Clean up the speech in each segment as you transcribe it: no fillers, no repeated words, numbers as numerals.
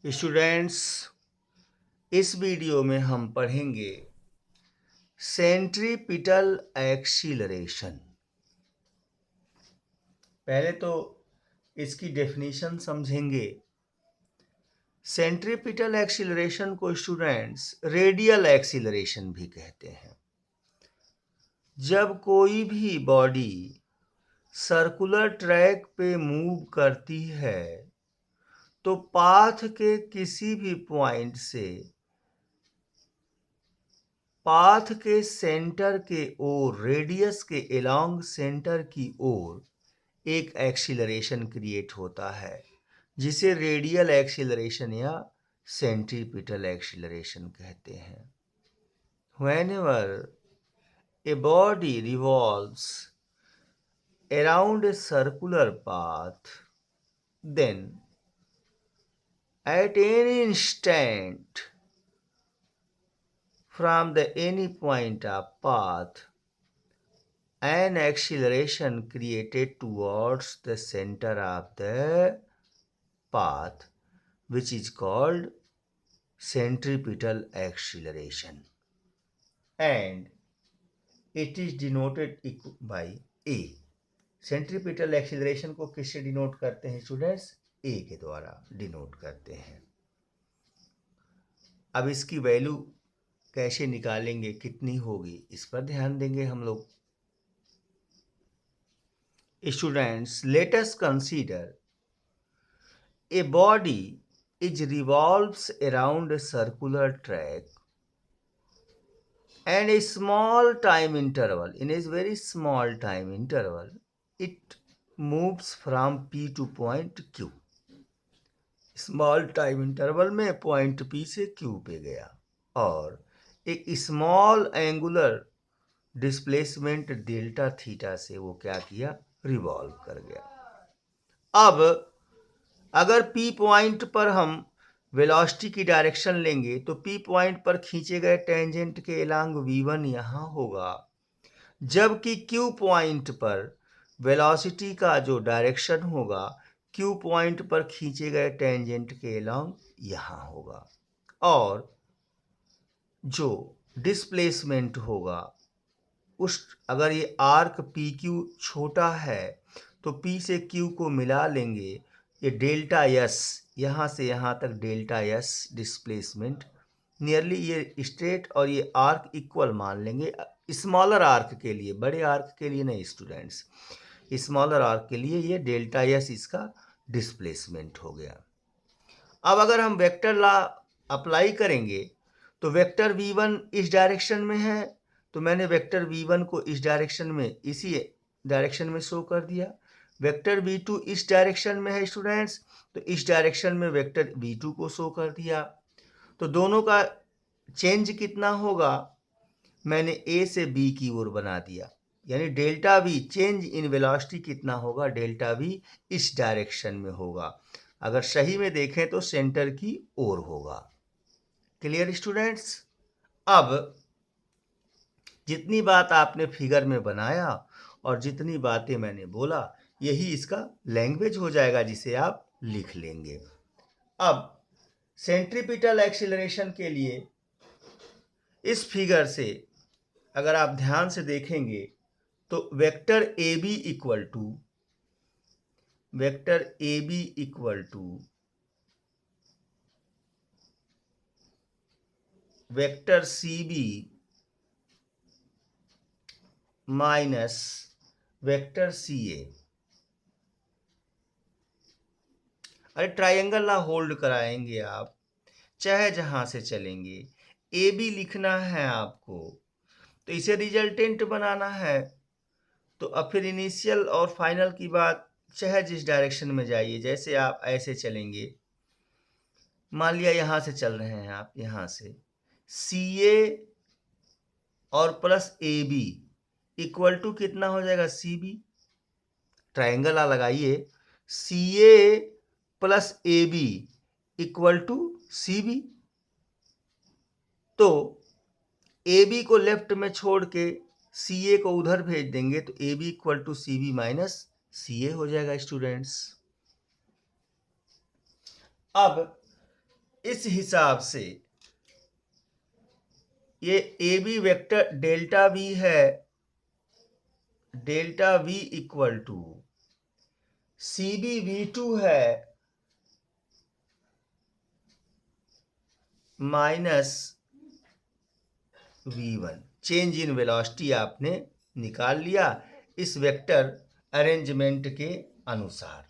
Students, इस video में हम पढ़ेंगे सेंट्रीपिटल एक्सीलरेशन। पहले तो इसकी डेफिनेशन समझेंगे। सेंट्रीपिटल एक्सीलरेशन को स्टूडेंट्स रेडियल एक्सीलरेशन भी कहते हैं। जब कोई भी बॉडी सर्कुलर ट्रैक पे मूव करती है तो पाथ के किसी भी पॉइंट से पाथ के सेंटर के ओर, रेडियस के अलोंग सेंटर की ओर एक एक्सीलरेशन क्रिएट होता है जिसे रेडियल एक्सीलरेशन या सेंट्रीपिटल एक्सीलरेशन कहते हैं। Whenever a body revolves around a circular path, then at any instant from any point of path, an acceleration created towards the center of the path, which is called centripetal acceleration, and it is denoted by A. Centripetal acceleration को किससे denote करते हैं students? ए के द्वारा denote करते हैं। अब इसकी वैल्यू कैसे निकालेंगे, कितनी होगी, इस पर ध्यान देंगे हम लोग। Students, let us consider a body is revolves around a circular track and a small time interval, in a very small time interval, it moves from P to point Q. Small time interval में point P से Q पे गया और एक small angular displacement delta theta से वो क्या किया, रिवॉल्व कर गया। अब अगर P पॉइंट पर हम वेलोसिटी की डायरेक्शन लेंगे तो P पॉइंट पर खींचे गए टेंजेंट के अलोंग v1 यहाँ होगा, जबकि Q पॉइंट पर वेलोसिटी का जो डायरेक्शन होगा Q पॉइंट पर खींचे गए टेंजेंट के अलोंग यहाँ होगा, और जो डिस्प्लेसमेंट होगा उस, अगर ये आर्क PQ छोटा है तो P से Q को मिला लेंगे, ये डेल्टा S यहाँ से यहाँ तक डेल्टा S डिस्प्लेसमेंट नियरली ये स्ट्रेट और ये आर्क इक्वल मान लेंगे स्मॉलर आर्क के लिए, बड़े आर्क के लिए नहीं स्टूडेंट्स, स्मॉलर आर्क के लिए ये डेल्टा S इसका डिस्प्लेसमेंट हो गया। अब अगर हम वेक्टर लॉ अप्लाई करेंगे तो वेक्टर v1 इस डायरेक्शन में है तो मैंने वेक्टर v1 को इस डायरेक्शन में, इसी डायरेक्शन में शो कर दिया। वेक्टर v2 इस डायरेक्शन में है स्टूडेंट्स तो इस डायरेक्शन में वेक्टर v2 को शो कर दिया। तो दोनों का चेंज कितना होगा, मैंने a से b की ओर बना दिया, यानी delta v change in velocity कितना होगा, डेल्टा v इस डायरेक्शन में होगा। अगर सही में देखें तो सेंटर की ओर होगा। Clear students? अब जितनी बात आपने फिगर में बनाया और जितनी बातें मैंने बोला यही इसका लैंग्वेज हो जाएगा जिसे आप लिख लेंगे। अब सेंट्रीपिटल एक्सीलरेशन के लिए इस फिगर से अगर आप ध्यान से देखेंगे तो vector A B equal to vector C B minus vector C A. अरे ट्रायंगल ना होल्ड कराएंगे आप, चाहे जहां से चलेंगे, ए बी लिखना है आपको तो इसे रिजल्टेंट बनाना है। तो अब फिर इनिशियल और फाइनल की बात, चाहे जिस डायरेक्शन में जाइए, जैसे आप ऐसे चलेंगे, मान लिया यहाँ से चल रहे हैं आप, यहाँ से सी ए और plus A B equal to कितना हो जाएगा, सी बी। ट्रायंगल लगाइए, C A plus A B equal to C B. तो ए बी को लेफ्ट में छोड़ के सी ए को उधर भेज देंगे तो A B equal to C B minus C A हो जाएगा स्टूडेंट्स। अब इस हिसाब से ये A B vector delta V है, delta V equal to C B V2 है minus V1। Change in velocity आपने निकाल लिया इस वेक्टर अरेंजमेंट के अनुसार।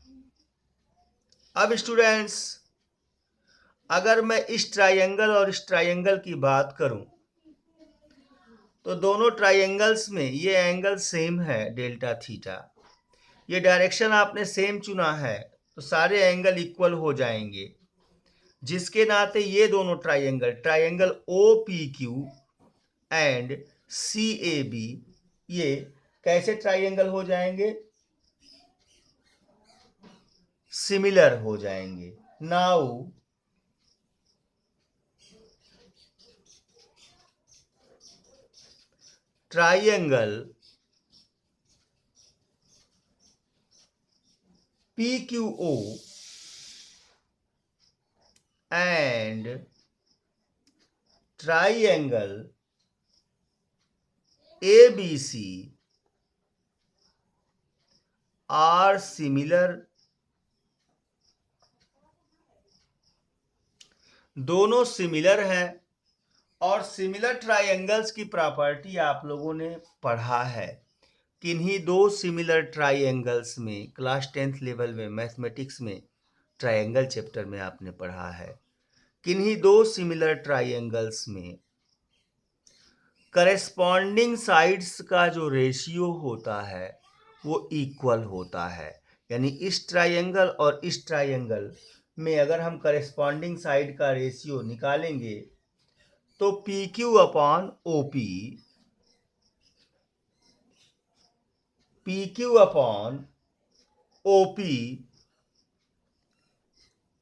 अब स्टूडेंट्स, अगर मैं इस ट्रायंगल और इस ट्रायंगल की बात करूं तो दोनों ट्रायंगल्स में ये एंगल सेम है डेल्टा थीटा, ये डायरेक्शन आपने सेम चुना है तो सारे एंगल इक्वल हो जाएंगे, जिसके नाते ये दोनों triangle O P Q and C A B ये कैसे ट्रायंगल हो जाएंगे, सिमिलर हो जाएंगे। Now triangle PQO and triangle ABC are similar। दोनों सिमिलर हैं और सिमिलर ट्रायंगल्स की प्रॉपर्टी आप लोगों ने पढ़ा है। किन्हीं दो सिमिलर ट्रायंगल्स में क्लास 10th लेवल में मैथमेटिक्स में ट्रायंगल चैप्टर में आपने पढ़ा है, किन्हीं दो सिमिलर ट्रायंगल्स में करेस्पॉन्डिंग साइड्स का जो रेशियो होता है वो इक्वल होता है। यानी इस ट्रायंगल और इस ट्रायंगल में अगर हम करेस्पॉन्डिंग साइड का रेशियो निकालेंगे तो P Q upon O P, P Q upon O P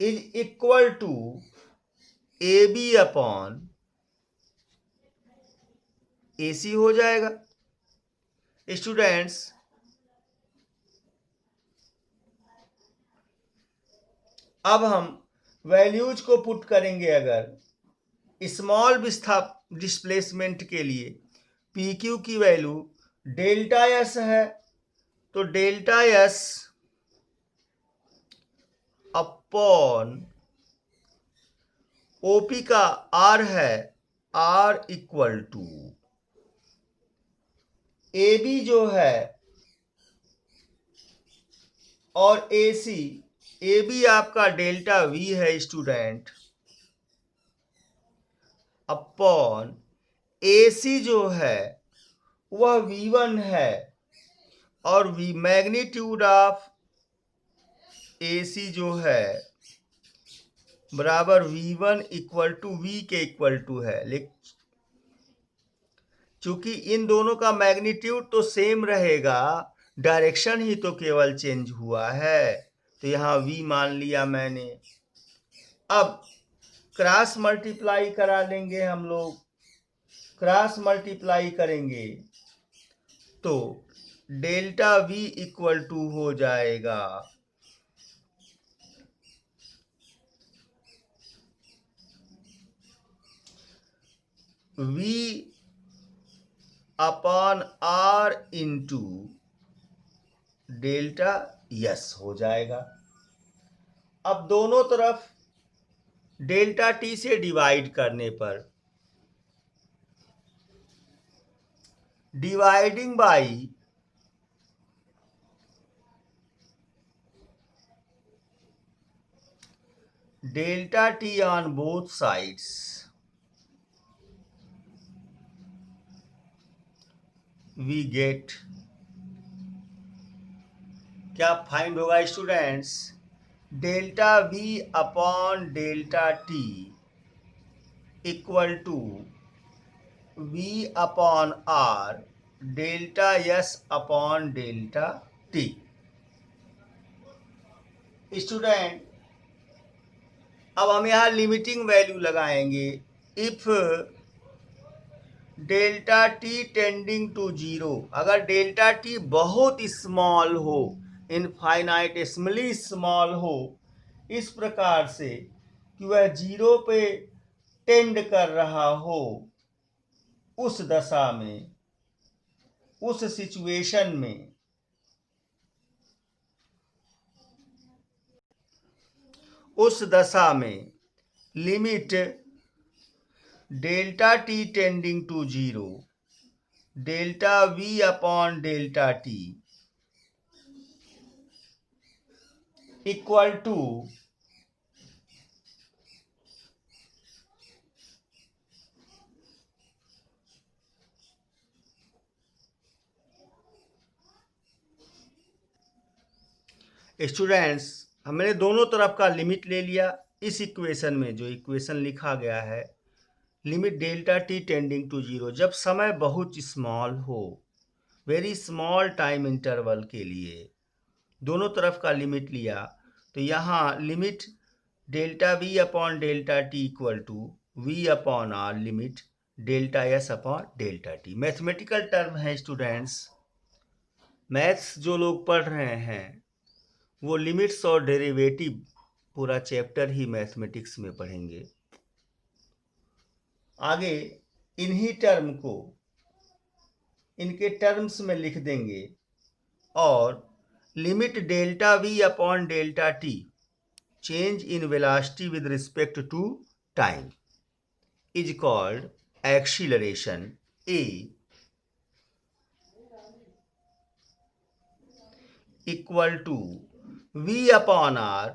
is equal to A B upon A C हो जाएगा। स्टूडेंट्स, अब हम वैल्यूज को पुट करेंगे। अगर स्मॉल डिस्प्लेसमेंट के लिए पी क्यू की वैल्यू डेल्टा एस है तो डेल्टा एस अपॉन ओपी का आर है, R equal to A B जो है और ए सी, ए बी आपका डेल्टा वी है स्टूडेंट, अपॉन ए सी जो है वह V1 है और मैग्नीट्यूड ऑफ ए सी जो है बराबर V1 इक्वल टू V के इक्वल टू है। लेकिन चूंकि इन दोनों का मैग्नीट्यूड तो सेम रहेगा, डायरेक्शन ही तो केवल चेंज हुआ है, तो यहाँ V मान लिया मैंने। अब क्रॉस मल्टीप्लाई करा लेंगे हम लोग, क्रॉस मल्टीप्लाई करेंगे तो डेल्टा V इक्वल टू हो जाएगा V upon R into delta yes हो जाएगा। अब दोनों तरफ डेल्टा टी से डिवाइड करने पर dividing by delta T on both sides we get, क्या फाइंड होगा students, delta we upon delta T equal to V upon R delta S upon delta T। Student, अब हम यहाँ लिमिटिंग वैल्यू लगाएंगे। If delta T tending to zero, अगर delta T बहुत small हो, infinitesimally small हो, इस प्रकार से कि वह 0 पे टेंड कर रहा हो, उस दशा में, उस सिचुएशन में उस दशा में limit delta T tending to 0, delta we upon delta T equal to students, हमने दोनों तरफ का लिमिट ले लिया। इस इक्वेशन में जो इक्वेशन लिखा गया है, limit delta T tending to 0, जब समय बहुत स्मॉल हो, वेरी स्मॉल टाइम इंटरवल के लिए दोनों तरफ का लिमिट लिया, तो यहाँ limit delta we upon delta T equal to we upon R limit delta S upon delta T. Mathematical term है स्टूडेंट्स, मैथ्स जो लोग पढ़ रहे हैं वो लिमिट्स और डेरिवेटिव पूरा चैप्टर ही मैथमेटिक्स में पढ़ेंगे। आगे इन्हीं टर्म को इनके टर्म्स में लिख देंगे और limit delta we upon delta t change in velocity with respect to time is called acceleration a equal to we upon r,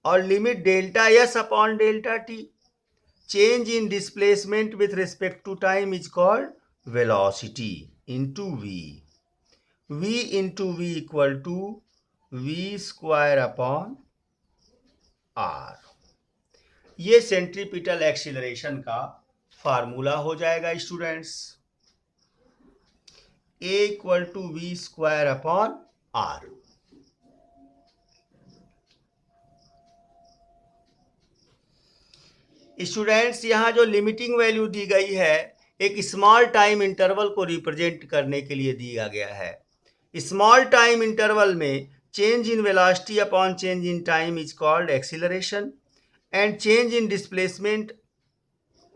और limit delta S upon delta t change in displacement with respect to time is called velocity into v, v into v equal to v square upon r. ये centripetal acceleration का formula हो जाएगा students, a equal to v square upon r. Students, यहाँ जो limiting value दी गई है एक स्मॉल टाइम इंटरवल को रिप्रेजेंट करने के लिए दिया गया है। स्मॉल टाइम इंटरवल में change in velocity upon change in time is called acceleration and change in displacement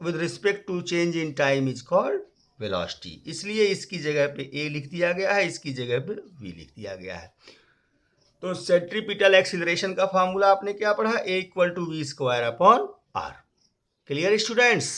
with respect to change in time is called velocity. इसलिए इसकी जगह पे ए लिख दिया गया है, इसकी जगह पे वी लिख दिया गया है। तो सेंट्रीपिटल एक्सीलरेशन का फार्मूला आपने क्या पढ़ा, a equal to v square upon r. Clear students?